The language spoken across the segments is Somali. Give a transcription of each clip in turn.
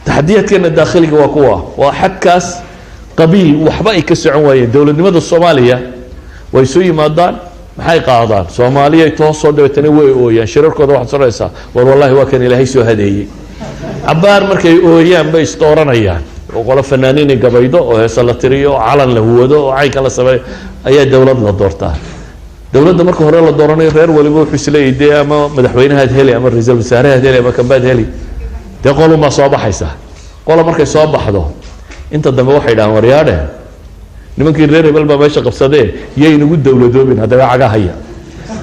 تحديات كان الداخلي وقوة واحد كاس قبيل وحبائي كسعون وين دولة لماذا الصومالية ويسوي مادان maxay qaadaan Soomaaliya toosoo dhaweetana way ooyaan shirarkooda wax sareysa war wallahi waa kan ilaahay soo hadeeyay abaar markay ooyaan bay istooranayaan oo qolo fanaaniin gabaydo oo heesa la tiriyo calan la huwado oo ay kala sameey ayaa dawlad la doortaa dawladda marka hore la dooranay reer waliba wuxuu isleeyahay ama madaxweynaha heli ama ra'iisul wasaaraha heli ama kabaad heli de qolo ma soo baxaysa qolo markay soo baxdo inta dambe waxay dhahaan waryaade nimankii reer hebel baa meesha qabsadeen yay inagu dawladoobin hadaba caga haya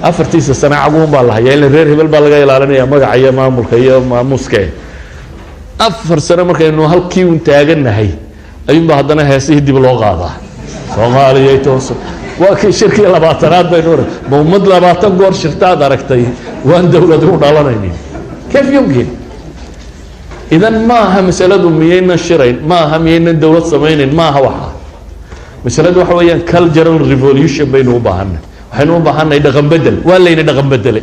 afartiisa sano caguun baa la hayaa in reer hebel baa laga ilaalinayaa magaca iyo maamulka iyo maamuuska afar sano markaynu halkii u taaganahay ayuu baa hadana heesii dib loo qaadaa Soomaaliya tooso waa kii shirkii 20aad baynu muumad 20 goor shirtaad aragtay waan dawlad u dhalanaynin كيف يمكن اذا ما ها مساله مينا شرين ما ها مينا دولة سمين ما ها waxa مسألة waxa weeyaan cultural revolution baynu u baahanay waxaynu u baahanay dhaqan bedel waa leeyna dhaqan bedel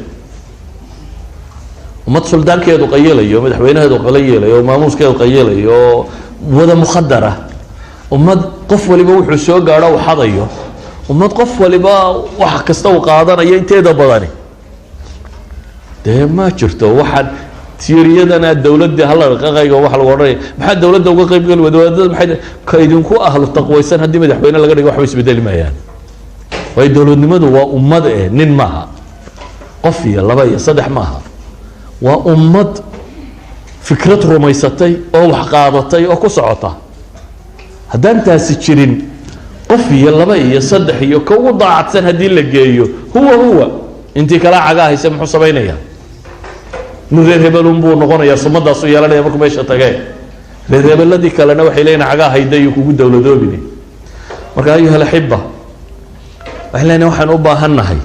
umad suldaankeedu qayelayo madaxweynaheedu qayelayo maamuuskeedu qayelayo wada muqaddara umad qof waliba wuxuu soo gaaro wax hadayo umad qof waliba wax kasta uu qaadanayo inteeda badani ma jirto waxaan تيريدنا الدولة دي هلا رقاقة وواحد الوري ما الدولة ده وقاقة يقول ودولة ما حد كايدين كوا أهل التقوى سنة هدي مدحوينا لقى واحد يسبدل ما يعني وهي الدولة دي مدو وأمد نين معها قفية لباية صدح معها وأمد فكرة رميستي أو حقارتي أو كسعتها هذا أنت سكرين قفية لباية صدح يكون ضاعت سنة هدي اللي جايو هو أنت كلا عجاه يسمحوا صبينيا نريد هبلون بو نقول يا صمد الصيالة يا مكمل إيش أتجاه نريد هبل الذي كلنا وحيلين عجاه هيدا يكون دولة دوبني مركا أيها الأحبة إحنا نوحن أبا هالنهي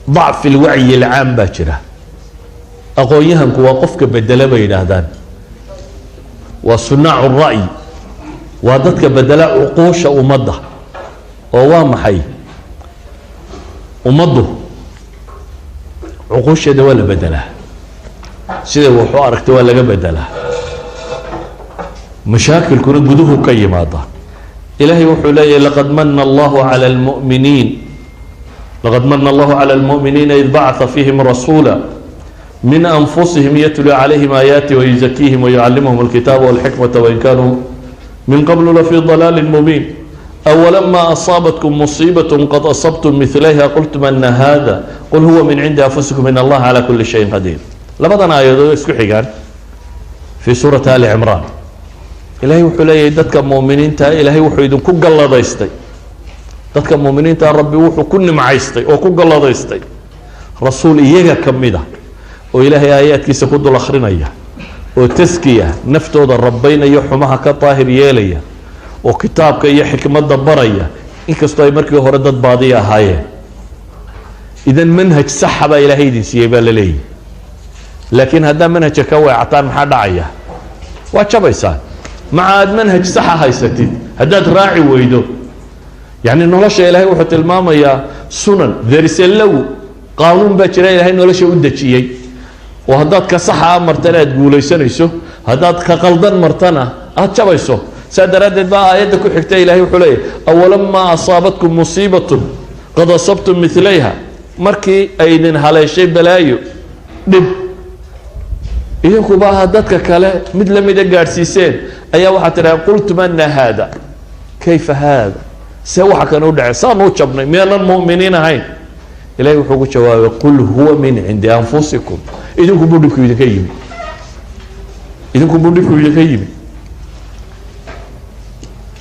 ضعف الوعي العام باكرة أقويهم كواقفك بدل بين هذان وصناع الرأي وادتك بدل عقوش ومضة ووام حي ومضه عقوش ولا بدلها سيده وحوارك ولا بدلها مشاكل كنا بدوه كيماطه إلهي وحولي لقد من الله على المؤمنين لقد من الله على المؤمنين إذ بعث فيهم رسولا من أنفسهم يتلو عليهم آياته ويزكيهم ويعلمهم الكتاب والحكمة وإن كانوا من قبل لفي ضلال مبين أولما أصابتكم مصيبة قد أصبتم مثليها قلتم أن هذا قل هو من عند أنفسكم إن الله على كل شيء قدير لبضنا آيات اسكحيقان في سورة آل عمران إلهي وحولي دادك مؤمنين تا إلهي وحيدون كوك الله دايستي دادك مؤمنين تا ربي وحو كن معيستي وكوك الله دايستي رسول إيجا كميدا وإلهي آيات كيسا كدو الأخرين إياه وتزكية نفتو دا ربين يحمها كطاهر ياليا وكتابك إيا حكمة دبرية إنك استوى مركي هردت باضية هاي إذن منهج سحبة إلى هيدي سيبا للي لكن هذا منهج كوي عطان محاد عيا واتشبيسان مع منهج صحة هاي ستين هذا راعي ويدو يعني إنه لا شيء إلهي وحط الماما يا سنن ذرسل له قانون باكرا إلهي إنه لا شيء ودك شيء وهذا كصحة مرتنا تقول يسنيسو هذا كقلدان مرتنا أتشبيسو سادرات بقى آياتك وحكتي إلهي وحليه أولما أصابتكم مصيبة قد أصبتم مثليها مركي أيدين هلا شيء بلايو دب إذنكم بقى هداتك كلا مثل مدى قارسيسين أي واحد ترى قلت من هذا كيف هذا سوى حكا نودع صانو تشبني من المؤمنين هين إلهي وحكو شواب قل هو من عند أنفسكم إذنكم بدكم يتكيمي إذنكم بدكم يتكيمي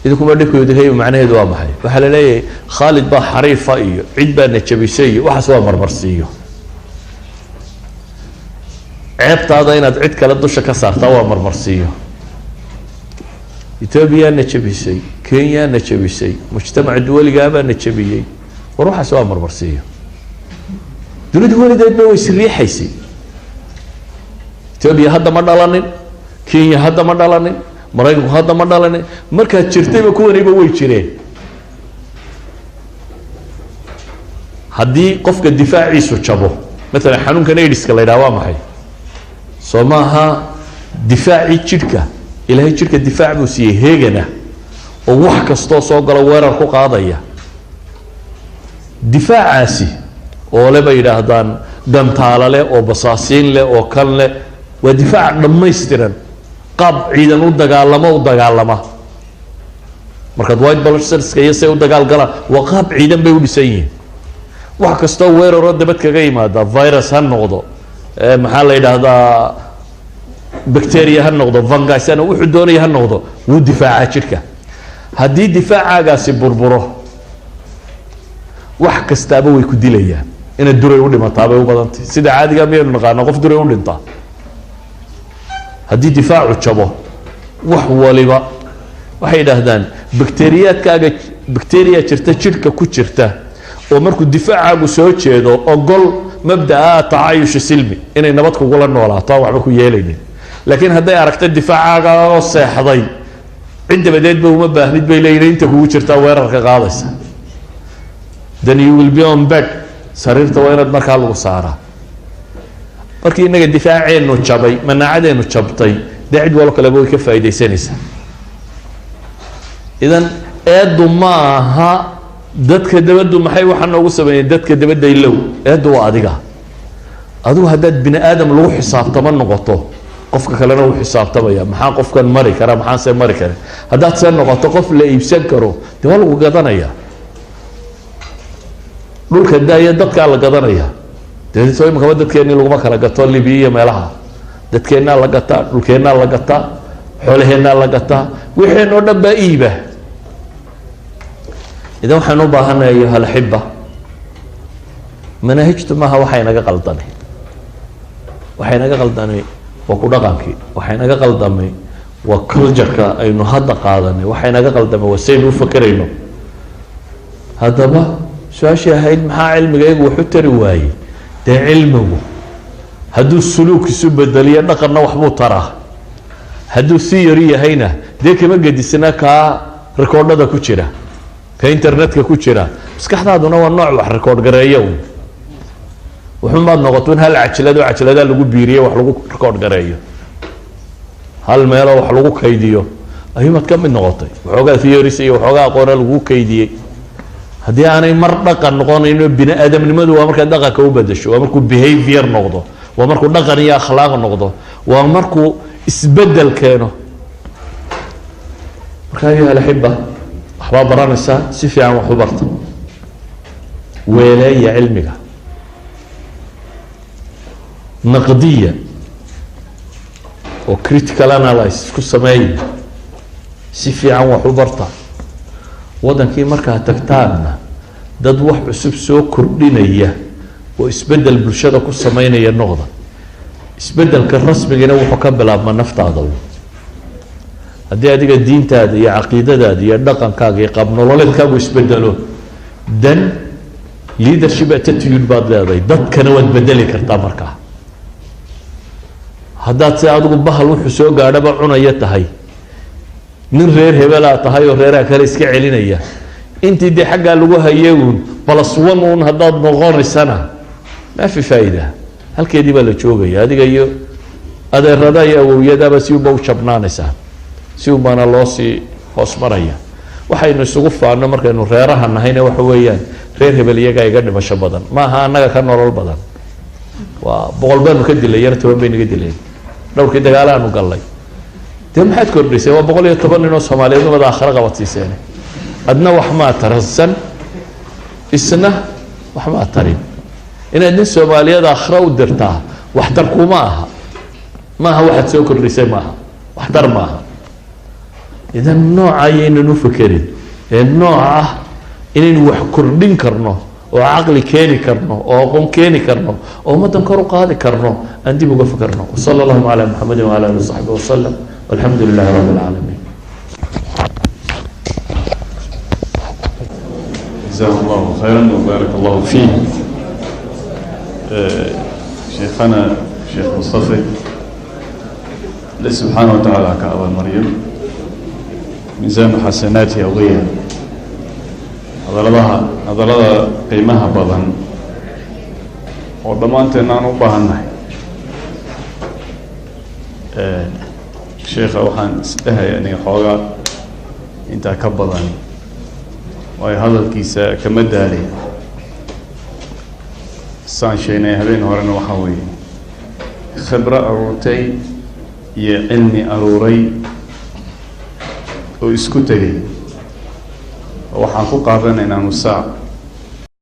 إذا كنا بدك يدهي معناه دوا محي وحلا ليه خالد با حريفة إيو عيد با نتشبيسي وحسوا مرمرسيو عيبت هذا إن عيد كلا دوشة كسر توا مرمرسيو إثيوبيا نتشبيسي كينيا نتشبيسي مجتمع الدول جابا نتشبيي وروح حسوا مرمرسيو دول ده بيو يسري حيسي إثيوبيا هذا ما دلانين كينيا هذا ما دلانين maraykanku hadda ma dhalane markaad jirtayba kuwaniba way jireen haddii qofka difaaciisu jabo مثلا xanuunkan AIDS-ka la yidhaha waa maxay soo maaha difaaci jidhka ilaahay jidhka difaac buu siiyey heegana oo wax kastoo soo galo weerar ku qaadaya difaacaasi oo le bay yidhaahdaan gantaala leh oo basaasiin leh oo kan leh waa difaac dhammaystiran qaab ciidan u dagaalama markaad white blood cellska iyo say u dagaalgalaan waa qaab ciidan bay u dhisan yihiin wax kastoo weeraroo dabad kaga yimaada virus ha noqdo maxaa la yidhaahdaa bacteria ha noqdo fungus ha wuxuu doonaya ha noqdo wuu difaacaa jidhka haddii difaacaagaasi burburo wax kastaaba way ku dilayaan inaad duray u dhimataa bay u badantay sida caadiga miyaynu naqaana qof duray u dhintaa haddii difaacu jabo wax waliba waxay yidhaahdaan bacteriyaadkaaga bacteria jirta jidhka ku jirta oo markuu difaacaagu soo jeedo ogol mabda'a tacayush silmi inay nabad kugula noolaato waxba ku yeelaynin laakiin hadday aragto difaacaaga oo seexday cid dabadeedba uma baahnid bay leeyihiin inta kugu jirtaa weerarka qaadaysa then you will be on bed sariirta waa inaad markaa lagu saaraa markii inaga difaaceenu jabay manaacadeenu jabtay dee cid walo kaleba way ka faa'iidaysanaysaa idan eedu ma aha dadka dabaddu maxay waxaa noogu sameeyeen dadka dabadda ilow eedu waa adiga adigu haddaad bini aadam lagu xisaabtama noqoto qofka kalena uu xisaabtamaya maxaa qofkan mari kara maxaan see mari karin haddaad see noqoto qof la iibsan karo dee waa lagu gadanaya dhulka daaya dadkaa la gadanaya dee soo imikaba dadkeennii laguma kala gato libiya iyo meelaha dadkeennaa la gataa dhulkeennaa la gataa xoolaheennaa la gataa wixeen oo dhan baa iiba idan waxaan u baahanahay ayuha alaxiba manaahijtu maaha waxay naga qaldamay waa ku dhaqankii waxay naga qaldamay waa cultureka aynu hadda qaadanay waxay naga qaldamay waa saynu u fakerayno haddaba su-aashii ahayd maxaa cilmigaygu wax u tari waayey dee cilmigu hadduu suluuk isu bedeliyo dhaqanna waxbuu taraa hadduu si yari yahayna dee kama gedisna kaa rikoodhada ku jira ka internetka ku jira maskaxdaaduna waa nooc wax rikoodh gareeya un wuxuunbaad noqoto in hal cajiladoo cajiladaa lagu biiriyo wax lagu rikoodh gareeyo hal meeloo wax lagu kaydiyo ayuumaad ka mid noqotay waxoogaa theories iyo waxoogaa aqoona lagu kaydiyey haddii aanay mar dhaqan noqonayno bini aadamnimadu waa markaad dhaqanka u bedasho waa markuu behavior noqdo waa markuu dhaqan iyo akhlaaq noqdo waa markuu isbedel keeno marka ayuha alaxiba waxbaa baranaysaa si fiican wax u barta weeleeya cilmiga naqdiya oo critical analysis ku sameeya si fiican wax u barta waddankii markaad tagtaanna dad wax cusub soo kordhinaya oo isbedel bulshada ku sameynaya noqda isbedelka rasmigina wuxuu ka bilaabmaa naftaada haddii adiga diintaada iyo caqiidadaada iyo dhaqankaaga iyo qaab nololeedkaagu isbedelo dan leadership attitude baad leedahay dadkana waad bedeli kartaa markaa haddaad si adigu bahal wuxuu soo gaadhaba cunaya tahay nin reer hebelaa tahay oo reeraha kale iska celinaya intii dee xaggaa lagu hayay uun plus one uun haddaad noqonaysana maa fi faa'iida halkeedii baa la joogaya adiga iyo adeerada iyo awowyadaaba si unba u jabnaanaysaa si un baana loo sii hoos maraya waxaynu isugu faano markaynu reeraha nahayna waxa weeyaan reer hebel iyagaa iga dhimasho badan maaha annaga ka nolol badan waa 100 baanu ka dilay yar 10 bay naga dileen dhowrkii dagaalaanu gallay dee maxaad kordhisay waa 110 nin oo Soomaaliyeed wada aakhira qabadsiiseen adna wax ma tarasan isna wax ma tarin inaad nin Soomaaliyeed aakhira u dirtaa wax dar kuma aha maaha waxaad soo kordhisay maaha wax dar maaha idan nooca ayaynu fakerin ee nooca inaynu wax kordhin karno oo caqli keeni karno oo aqoon keeni karno oo ummadan kor u qaadi karno aan dib uga fakarno sallallahu ala muhammad wa ala alihi wa sahbihi wa sallam walhamdulillahi rabbil alamin jazakallahu khairan wa barakallahu fiik شيخنا شيخ مصطفى الله سبحانه وتعالى كأبا مريم ميزان حسناتي أوغيا هذا قيمها بضن ودمان تنانو بهنه sheekha waxaan isdhahaya aniga xoogaa intaa ka badan waayo hadalkiisa kama daalay saan sheegnay habeen horena waxaa weeye khibro aruurtay iyo cilmi aruuray oo isku tegay waxaan ku qaadanaynaa nusaac